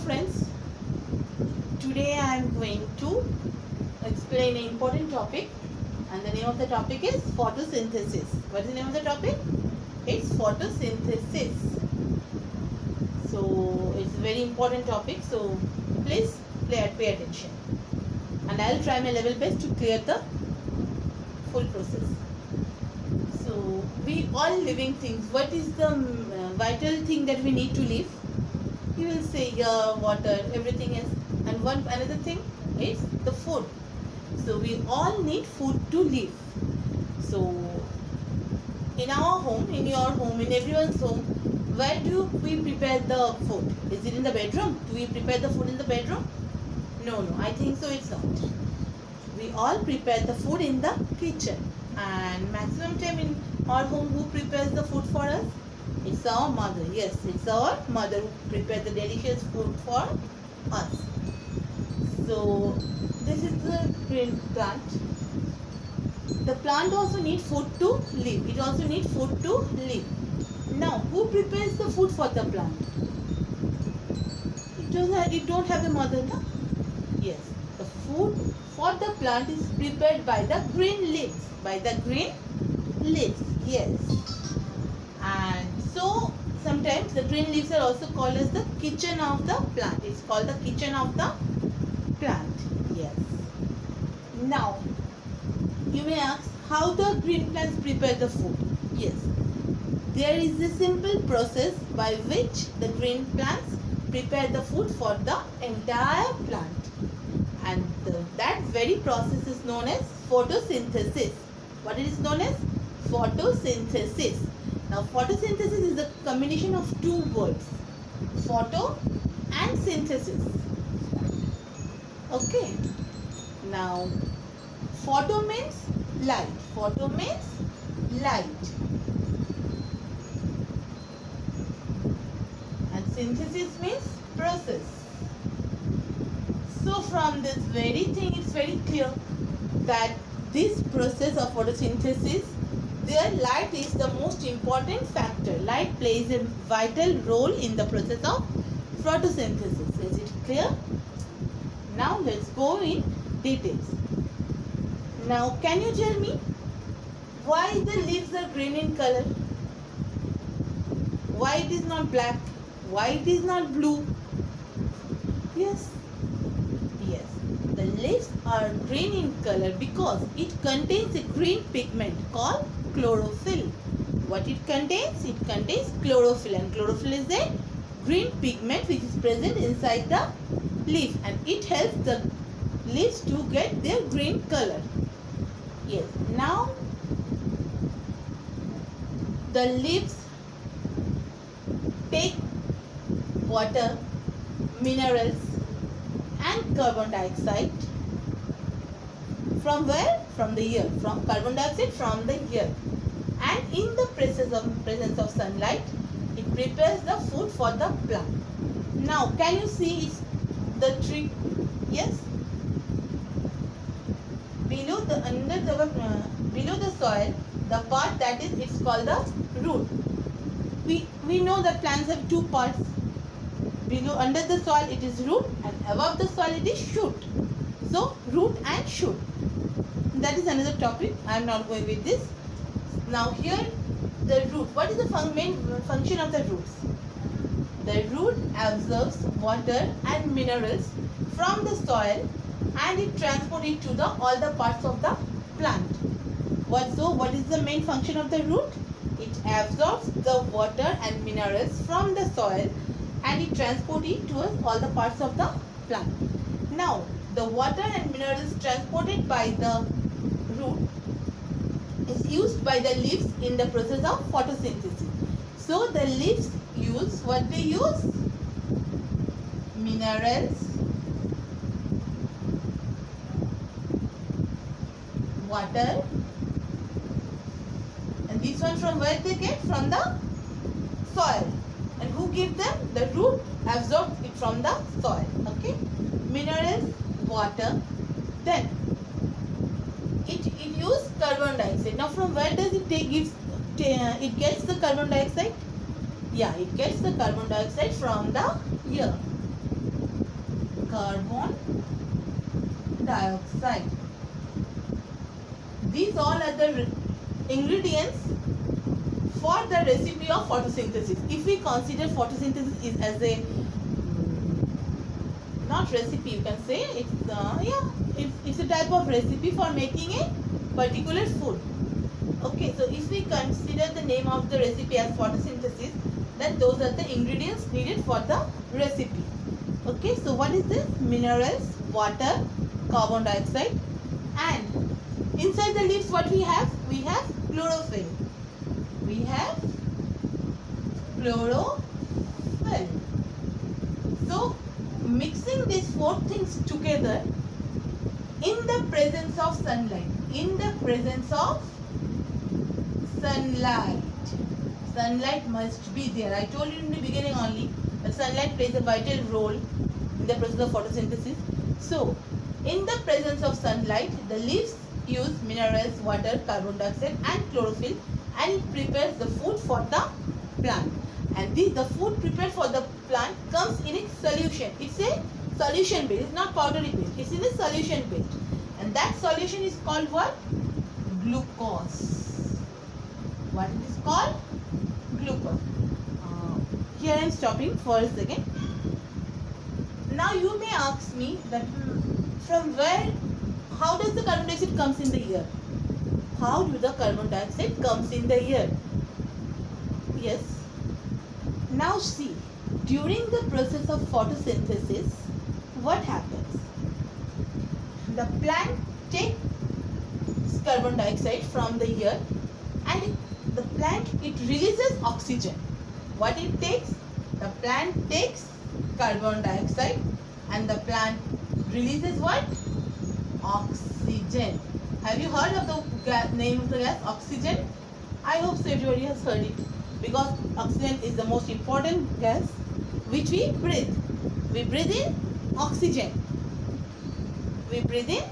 friends, today I am going to explain an important topic, and the name of the topic is photosynthesis. What is the name of the topic? It's photosynthesis. So it's a very important topic, so please pay attention, and I'll try my level best to clear the full process. So we all living things. What is the vital thing that we need to live? You will say air, water, everything is, and another thing is the food. So we all need food to live. So in our home, in your home, in everyone's home, where do we prepare the food? Is it in the bedroom? Do we prepare the food in the bedroom? No, I think so it's not. We all prepare the food in the kitchen, and maximum time in our home, who prepares the food for us? It's our mother. Yes, it's our mother who prepares the delicious food for us. So this is the green plant. The plant also needs food to live. It also needs food to live. Now, who prepares the food for the plant? It don't have a mother, no? Yes, the food for the plant is prepared by the green leaves. By the green leaves, yes. And so sometimes the green leaves are also called as the kitchen of the plant. It's called the kitchen of the plant. Yes. Now, you may ask how the green plants prepare the food. Yes. There is a simple process by which the green plants prepare the food for the entire plant. And that very process is known as photosynthesis. What it is known as? Photosynthesis. Now, photosynthesis is the combination of two words, photo and synthesis. Okay. Now, photo means light. Photo means light. And synthesis means process. So, from this very thing, it's very clear that this process of photosynthesis, their light is the most important factor. Light plays a vital role in the process of photosynthesis. Is it clear? Now let's go in details. Now, can you tell me why the leaves are green in color? Why it is not black? Why it is not blue? Yes. The leaves are green in color because it contains a green pigment called chlorophyll. What it contains? It contains chlorophyll, and chlorophyll is a green pigment which is present inside the leaf, and it helps the leaves to get their green color. Yes. Now, the leaves take water, minerals, and carbon dioxide from where? From the air. From carbon dioxide from the air. And in the presence of sunlight, it prepares the food for the plant. Now, can you see the tree? Yes. Below the soil, the part that is, it's called the root. We know that plants have two parts. Under the soil it is root, and above the soil it is shoot. So root and shoot, that is another topic. I am not going with this. Now here, the root. What is the main function of the roots? The root absorbs water and minerals from the soil, and it transports it to all the parts of the plant. What is the main function of the root? It absorbs the water and minerals from the soil, and it transports it to all the parts of the plant. Now, the water and minerals transported by the root is used by the leaves in the process of photosynthesis. So, the leaves use what they use? Minerals, water, and this one from where they get? From the soil. And who give them? The root absorbs it from the soil. Okay. Minerals, water. Then it uses carbon dioxide. Now, from where does it take? It gets the carbon dioxide. Yeah, it gets the carbon dioxide from the air. carbon dioxide. These all are the ingredients for the recipe of photosynthesis. If we consider photosynthesis is as a not recipe, you can say it's a type of recipe for making a particular food. Okay, so if we consider the name of the recipe as photosynthesis, then those are the ingredients needed for the recipe. Okay, so what is this? Minerals, water, carbon dioxide, and inside the leaves what we have? We have chlorophyll. We have chlorophyll. So mixing these four things together in the presence of sunlight. In the presence of sunlight. Sunlight must be there. I told you in the beginning only that sunlight plays a vital role in the process of photosynthesis. So, in the presence of sunlight, the leaves use minerals, water, carbon dioxide and chlorophyll, and it prepares the food for the plant. And the food prepared for the plant comes in its solution. It's a solution base. It's not powdery base. It's in a solution base. And that solution is called what? Glucose. What it is called? Glucose. Here I am stopping for a second. Now you may ask me that from where, how does the carbon dioxide comes in the air? How do the carbon dioxide comes in the air? Yes. Now see, during the process of photosynthesis, what happens? The plant takes carbon dioxide from the air and the plant, it releases oxygen. What it takes? The plant takes carbon dioxide and the plant releases what? Oxygen. Have you heard of the name of the gas? Oxygen? I hope so everybody has heard it, because oxygen is the most important gas which we breathe. We breathe in oxygen. We breathe in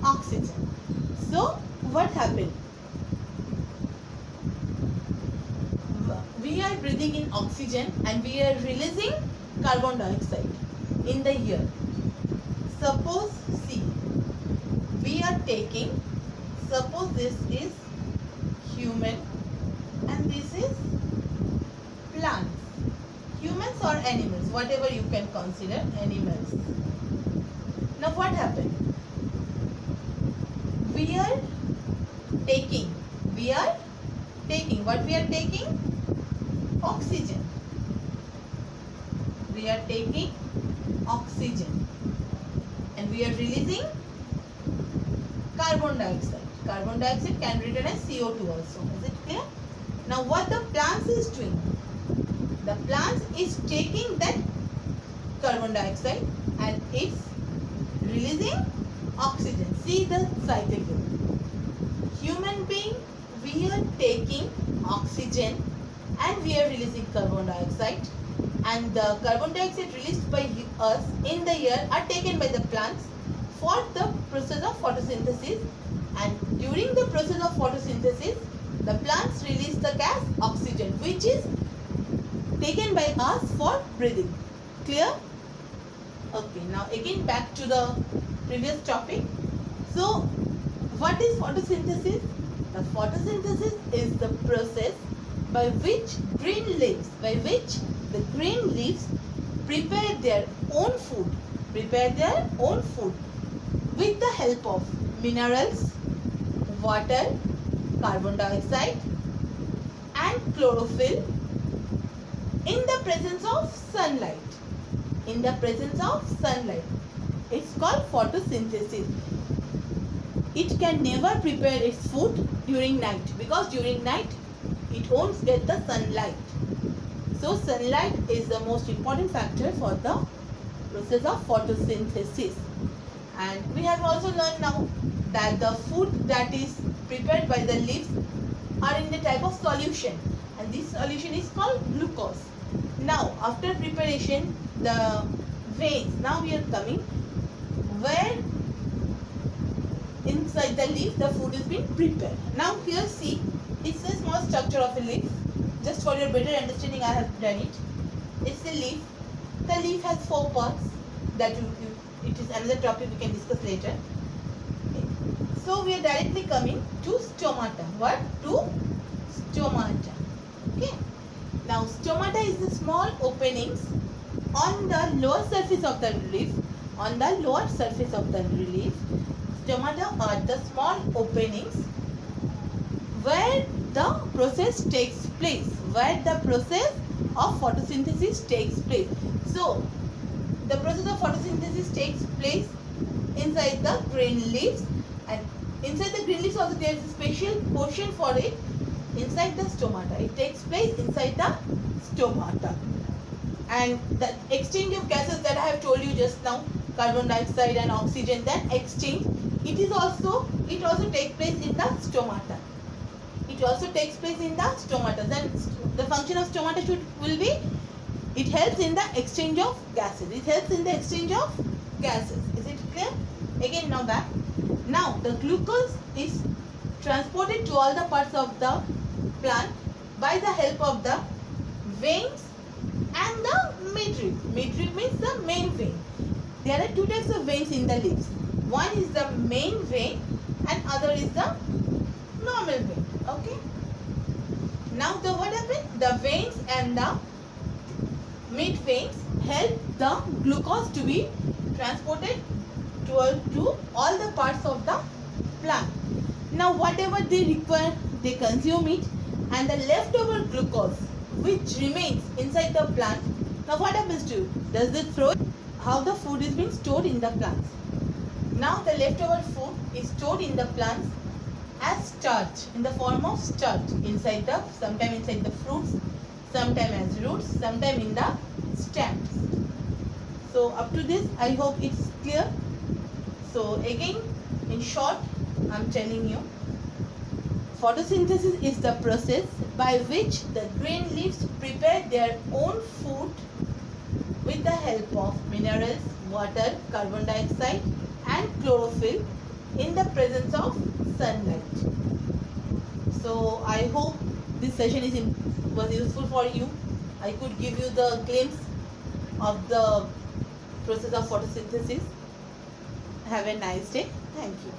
oxygen. So what happened? We are breathing in oxygen and we are releasing carbon dioxide in the air. Suppose, see, we are taking, suppose this is human and this is plants. Humans or animals, whatever you can consider animals. Now what happened? We are taking, what we are taking? Oxygen. We are taking oxygen and we are releasing carbon dioxide. Carbon dioxide can be written as CO2 also. Is it clear? Now what the plants is doing? The plants is taking that carbon dioxide and it's releasing oxygen. See the cycle here. Human being, we are taking oxygen and we are releasing carbon dioxide, and the carbon dioxide released by us in the air are taken by the plants for the process of photosynthesis, and during the process of photosynthesis the plants release the gas oxygen which is taken by us for breathing. Clear? Okay, now again back to the previous topic. So what is photosynthesis? The photosynthesis is the process by which the green leaves prepare their own food with the help of minerals, water, carbon dioxide and chlorophyll in the presence of sunlight. It's called photosynthesis. It can never prepare its food during night, because during night it won't get the sunlight. So sunlight is the most important factor for the process of photosynthesis. And we have also learned now that the food that is prepared by the leaves are in the type of solution, and this solution is called glucose. Now after preparation, the veins, now we are coming where inside the leaf the food is being prepared. Now here see, it's a small structure of a leaf. Just for your better understanding I have done it. It's a leaf. The leaf has 4 parts. That it is another topic we can discuss later. Okay. So we are directly coming to stomata. What? To stomata. Okay. Now stomata is the small openings on the lower surface of the leaf. On the lower surface of the leaf, stomata are the small openings where the process takes place. Where the process of photosynthesis takes place. So the process of photosynthesis takes place inside the green leaves, and inside the green leaves also there is a special portion for it inside the stomata. It takes place inside the stomata. And the exchange of gases that I have told you just now, carbon dioxide and oxygen, that exchange, it also takes place in the stomata. It also takes place in the stomata. Then the function of stomata will be, it helps in the exchange of gases. It helps in the exchange of gases. Is it clear? Again, now back. Now the glucose is transported to all the parts of the plant by the help of the veins and the midrib. Midrib means the main vein. There are two types of veins in the leaves. One is the main vein and other is the normal vein. Okay. Now what happened? The veins and the mid veins help the glucose to be transported to all the parts of the plant. Now whatever they require, they consume it, and the leftover glucose which remains inside the plant, now what happens to it? Does it throw it? How the food is being stored in the plants. Now the leftover food is stored in the plants as starch, in the form of starch, inside the, sometime inside the fruits, sometime as roots, sometime in the stems. So up to this I hope it's clear. So again, in short, I'm telling you, photosynthesis is the process by which the green leaves prepare their own food with the help of minerals, water, carbon dioxide and chlorophyll in the presence of sunlight. So I hope this session was useful for you. I could give you the glimpse of the process of photosynthesis. Have a nice day. Thank you.